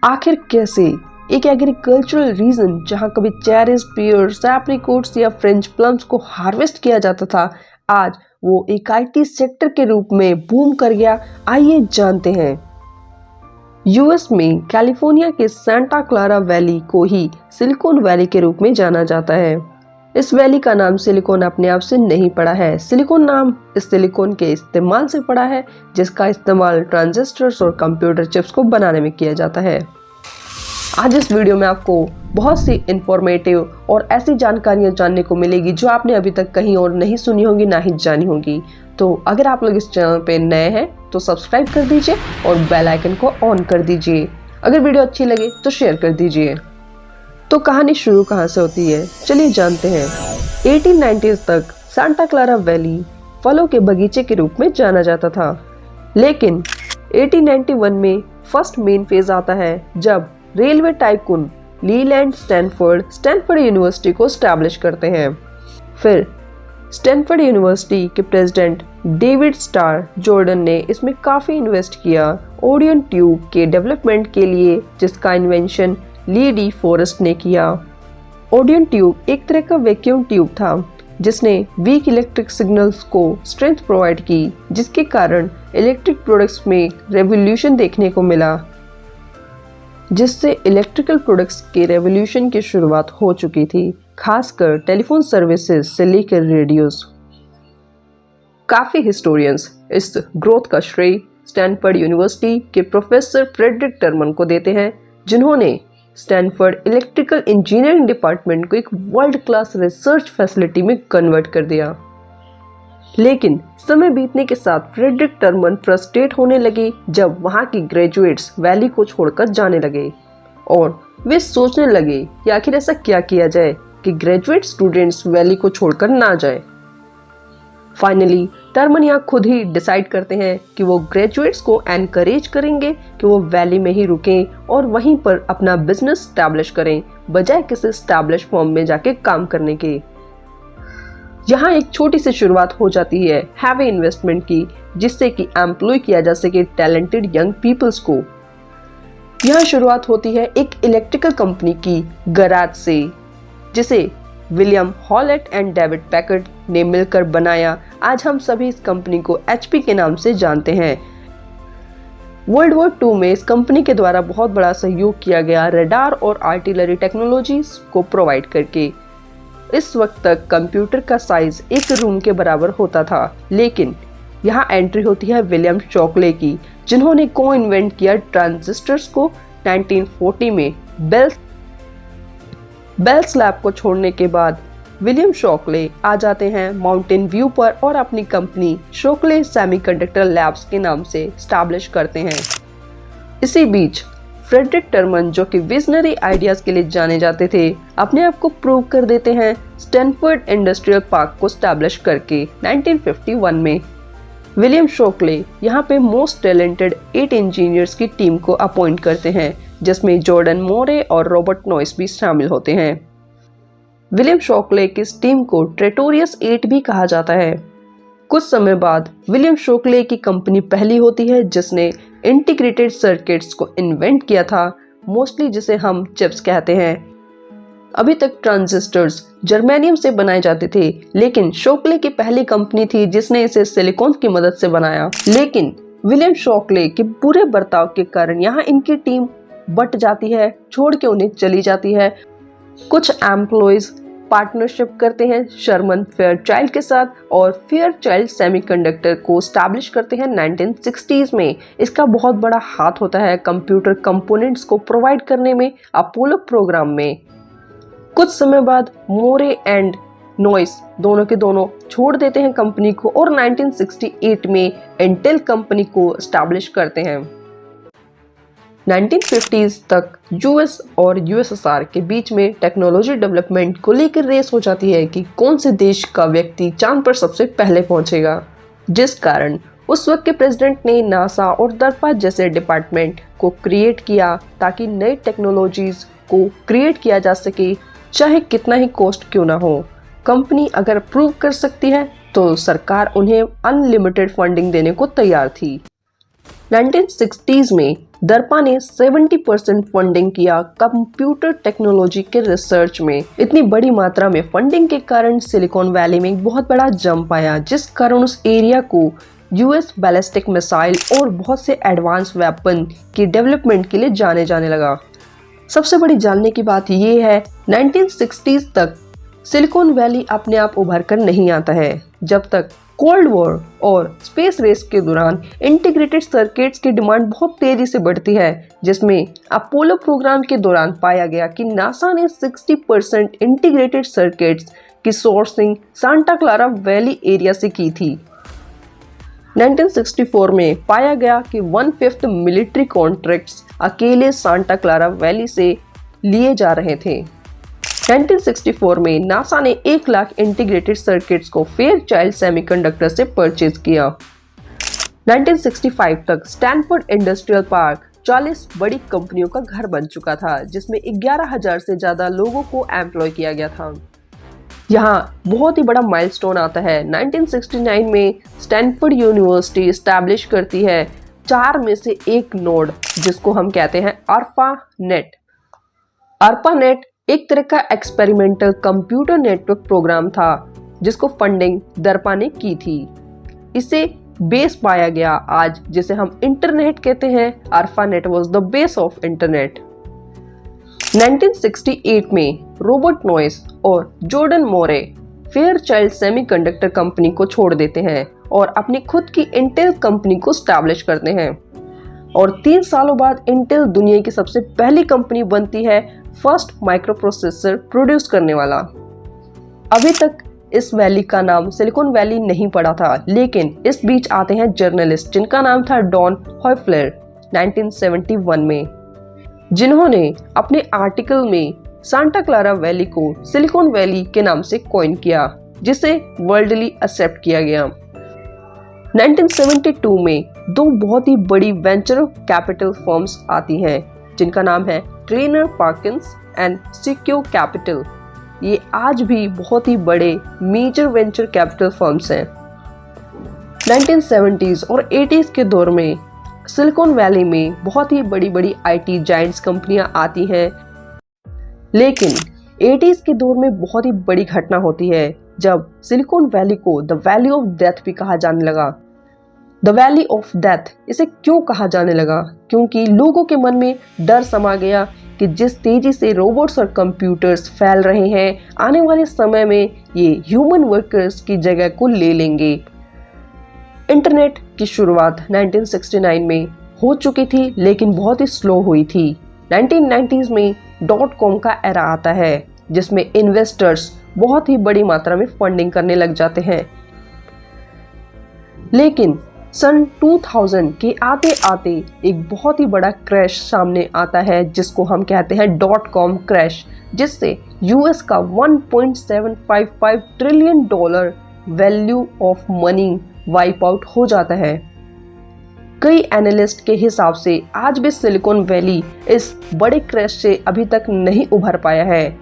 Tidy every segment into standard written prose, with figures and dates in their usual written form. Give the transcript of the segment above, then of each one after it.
आखिर कैसे एक एग्रीकल्चरल रीजन जहां कभी चेरीज, पियर्स, एप्रिकॉट्स या फ्रेंच प्लम्स को हार्वेस्ट किया जाता था, आज वो एक आईटी सेक्टर के रूप में बूम कर गया। आइए जानते हैं। यूएस में कैलिफोर्निया के सांता क्लारा वैली को ही सिलिकॉन वैली के रूप में जाना जाता है। इस वैली का नाम सिलिकॉन अपने आप से नहीं पड़ा है। सिलिकॉन नाम इस सिलिकॉन के इस्तेमाल से पड़ा है जिसका इस्तेमाल ट्रांजिस्टर्स और कंप्यूटर चिप्स को बनाने में किया जाता है। आज इस वीडियो में आपको बहुत सी इंफॉर्मेटिव और ऐसी जानकारियां जानने को मिलेगी जो आपने अभी तक कहीं और नहीं सुनी होंगी, ना ही जानी होंगी। तो अगर आप लोग इस चैनल पे नए हैं तो सब्सक्राइब कर दीजिए और बेल आइकन को ऑन कर दीजिए। अगर वीडियो अच्छी लगे तो शेयर कर दीजिए। तो कहानी शुरू कहाँ से होती है, चलिए जानते हैं। 1890s तक सांता क्लारा वैली फलों के बगीचे के रूप में जाना जाता था, लेकिन 1891 में फर्स्ट मेन फेज आता है जब railway tycoon Leyland Stanford university को स्टैब्लिश करते हैं। फिर स्टैनफोर्ड यूनिवर्सिटी के प्रेसिडेंट डेविड स्टार जॉर्डन ने इसमें काफ़ी इन्वेस्ट किया ओडियन ट्यूब के डेवलपमेंट के लिए, जिसका इन्वेंशन ली डी फॉरेस्ट ने किया। ओडियन ट्यूब एक तरह का वैक्यूम ट्यूब था जिसने वीक इलेक्ट्रिक सिग्नल्स को स्ट्रेंथ प्रोवाइड की, जिसके कारण इलेक्ट्रिक प्रोडक्ट्स में रेवोल्यूशन देखने को मिला, जिससे इलेक्ट्रिकल प्रोडक्ट्स के रेवोल्यूशन की शुरुआत हो चुकी थी, खासकर टेलीफोन सर्विसेज से लेकर रेडियोस। काफ़ी हिस्टोरियंस इस ग्रोथ का श्रेय स्टैनफोर्ड यूनिवर्सिटी के प्रोफेसर फ्रेडरिक टर्मन को देते हैं, जिन्होंने स्टैनफोर्ड इलेक्ट्रिकल इंजीनियरिंग डिपार्टमेंट को एक वर्ल्ड क्लास रिसर्च फैसिलिटी में कन्वर्ट कर दिया। लेकिन समय बीतने के साथ फ्रेडरिक टर्मन फ्रस्ट्रेट होने लगे जब वहां की ग्रेजुएट्स वैली को छोड़कर जाने लगे, और वे सोचने लगे कि आखिर ऐसा क्या किया जाए कि ग्रेजुएट स्टूडेंट्स वैली को छोड़कर ना जाए। फाइनली टर्मन यहाँ खुद ही डिसाइड करते हैं कि वो ग्रेजुएट्स को एनकरेज करेंगे कि वो वैली में ही रुकें और वहीं पर अपना बिजनेस स्टैब्लिश करें, बजाय किसी स्टैब्लिश फर्म में जाके काम करने के। यहाँ एक छोटी सी शुरुआत हो जाती है हैवी इन्वेस्टमेंट की, जिससे कि एम्प्लॉय किया जा सके टैलेंटेड यंग पीपल्स को। यहाँ शुरुआत होती है एक इलेक्ट्रिकल कंपनी की गैराज से, जिसे विलियम हॉलेट एंड डेविड पैकर्ड ने मिलकर बनाया। आज हम सभी इस कंपनी को HP के नाम से जानते हैं। वर्ल्ड वॉर 2 में इस कंपनी के द्वारा बहुत बड़ा सहयोग किया गया रडार और आर्टिलरी टेक्नोलॉजीज को प्रोवाइड करके। इस वक्त तक कंप्यूटर का साइज एक रूम के बराबर होता था, लेकिन यहाँ एंट्री होती है विलियम शॉकले की, जिन्होंने को इन्वेंट किया ट्रांजिस्टर्स को। 1940 में बेल्स लैब को छोड़ने के बाद विलियम शॉकले आ जाते हैं माउंटेन व्यू पर और अपनी कंपनी शॉकले सेमीकंडक्टर लैब्स के नाम से स्टैब्लिश करते हैं। इसी बीच फ्रेडरिक टर्मन, जो कि विजनरी आइडियाज के लिए जाने जाते थे, अपने आप को प्रूव कर देते हैं स्टैनफोर्ड इंडस्ट्रियल पार्क को स्टैब्लिश करके 1951 में। विलियम शॉकले यहाँ पे मोस्ट टैलेंटेड 8 इंजीनियर्स की टीम को अपॉइंट करते हैं, जिसमें जॉर्डन मोरे और रॉबर्ट नॉइस भी शामिल होते हैं। विलियम शॉकले की इस टीम को ट्रेटोरियस 8 भी कहा जाता है। कुछ समय बाद विलियम शॉकले की कंपनी पहली होती है जिसने इंटीग्रेटेड सर्किट्स को इन्वेंट किया था, मोस्टली जिसे हम चिप्स कहते हैं। अभी तक ट्रांजिस्टर्स जर्मेनियम से बनाए जाते थे, लेकिन शॉकले की पहली कंपनी थी जिसने इसे सिलिकॉन की मदद से बनाया। लेकिन विलियम शॉकले के बुरे बर्ताव के कारण यहाँ इनकी टीम बट जाती है, छोड़ के उन्हें चली जाती है। कुछ एम्प्लॉयज पार्टनरशिप करते हैं शर्मन फेयरचाइल्ड के साथ और फेयरचाइल्ड सेमीकंडक्टर को स्टैब्लिश करते हैं 1960s में। इसका बहुत बड़ा हाथ होता है कंप्यूटर कंपोनेंट्स को प्रोवाइड करने में अपोलो प्रोग्राम में। कुछ समय बाद मोरे एंड नॉइस दोनों के दोनों छोड़ देते हैं कंपनी को और 1968 में इंटेल कंपनी को स्टैब्लिश करते हैं। 1950s तक यूएस और यूएसएसआर के बीच में टेक्नोलॉजी डेवलपमेंट को लेकर रेस हो जाती है कि कौन से देश का व्यक्ति चांद पर सबसे पहले पहुंचेगा, जिस कारण उस वक्त के प्रेसिडेंट ने नासा और दरपा जैसे डिपार्टमेंट को क्रिएट किया ताकि नई टेक्नोलॉजीज को क्रिएट किया जा सके, चाहे कितना ही कॉस्ट क्यों ना हो। कंपनी अगर प्रूव कर सकती है तो सरकार उन्हें अनलिमिटेड फंडिंग देने को तैयार थी। 1960s में दर्पा ने 70% फंडिंग किया कंप्यूटर टेक्नोलॉजी के रिसर्च में। इतनी बड़ी मात्रा में फंडिंग के कारण सिलिकॉन वैली में एक बहुत बड़ा जंप आया, जिस कारण उस एरिया को यूएस बैलिस्टिक मिसाइल और बहुत से एडवांस वेपन की डेवलपमेंट के लिए जाने लगा। सबसे बड़ी जानने की बात यह है, 1960s तक सिलिकॉन वैली अपने आप उभर कर नहीं आता है, जब तक कोल्ड वॉर और स्पेस रेस के दौरान इंटीग्रेटेड सर्किट्स की डिमांड बहुत तेजी से बढ़ती है, जिसमें अपोलो प्रोग्राम के दौरान पाया गया कि नासा ने 60% इंटीग्रेटेड सर्किट्स की sourcing Santa Clara valley area से की थी। 1964 में पाया गया कि 1/5 मिलिट्री कॉन्ट्रैक्ट्स अकेले सांता क्लारा वैली से लिए जा रहे थे। 1964 में नासा ने 1 लाख इंटीग्रेटेड सर्किट्स को फेयरचाइल्ड सेमीकंडक्टर से परचेज किया। 1965 तक स्टैनफोर्ड इंडस्ट्रियल पार्क 40 बड़ी कंपनियों का घर बन चुका था, जिसमें 11,000 से ज्यादा लोगों को एम्प्लॉय किया गया था। यहाँ बहुत ही बड़ा माइलस्टोन आता है। 1969 में स्टैनफोर्ड यूनिवर्सिटी एस्टैब्लिश करती है 4 में से 1 नोड, जिसको हम कहते हैं ARPANET। ARPANET एक तरह का एक्सपेरिमेंटल कंप्यूटर नेटवर्क प्रोग्राम था, जिसको फंडिंग दर्पा ने की थी। इसे बेस पाया गया आज जिसे हम इंटरनेट कहते हैं। ARPANET was the base of internet. 1968 में रॉबर्ट नॉइस और जॉर्डन मोरे फेयरचाइल्ड सेमीकंडक्टर कंपनी को छोड़ देते हैं और अपनी खुद की इंटेल कंपनी को स्टैब्लिश करते हैं, और 3 सालों बाद इंटेल दुनिया की सबसे पहली कंपनी बनती है फर्स्ट माइक्रो प्रोसेसर प्रोड्यूस करने वाला। अभी तक इस वैली का नाम सिलिकॉन वैली नहीं पड़ा था, लेकिन इस बीच आते हैं जर्नलिस्ट जिनका नाम था डॉन हॉयफ्लर 1971 में, जिन्होंने अपने आर्टिकल में सांता क्लारा वैली को सिलिकॉन वैली के नाम से कॉइन किया, जिसे वर्ल्डली एक्सेप्ट किया गया। 1972 में 2 बहुत ही बड़ी वेंचर कैपिटल फर्म्स आती हैं, जिनका नाम है ट्रेनर पार्किंस एंड सिक्योर कैपिटल। ये आज भी बहुत ही बड़े मेजर वेंचर कैपिटल फर्म्स हैं। 1970s और 80s के दौर में सिलिकॉन वैली में बहुत ही बड़ी बड़ी आईटी जायंट्स कंपनियां आती हैं, लेकिन 80s के दौर में बहुत ही बड़ी घटना होती है जब सिलिकॉन वैली को द वैली ऑफ डेथ भी कहा जाने लगा। द वैली ऑफ डेथ इसे क्यों कहा जाने लगा? क्योंकि लोगों के मन में डर समा गया कि जिस तेजी से रोबोट्स और कंप्यूटर्स फैल रहे हैं, आने वाले समय में ये ह्यूमन वर्कर्स की जगह को ले लेंगे। इंटरनेट की शुरुआत 1969 में हो चुकी थी, लेकिन बहुत ही स्लो हुई थी। 1990s में .com का एरा आता है, जिसमें इन्वेस्टर्स बहुत ही बड़ी मात्रा में फंडिंग करने लग जाते हैं। लेकिन सन 2000 के आते आते एक बहुत ही बड़ा क्रैश सामने आता है, जिसको हम कहते हैं .com क्रैश, जिससे यूएस का $1.755 trillion value of money wipe out हो जाता है। कई एनालिस्ट के हिसाब से आज भी सिलिकॉन वैली इस बड़े क्रैश से अभी तक नहीं उभर पाया है।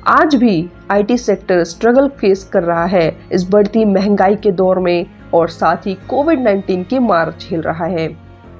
आज भी आईटी सेक्टर स्ट्रगल फेस कर रहा है इस बढ़ती महंगाई के दौर में, और साथ ही कोविड-19 की मार झेल रहा है।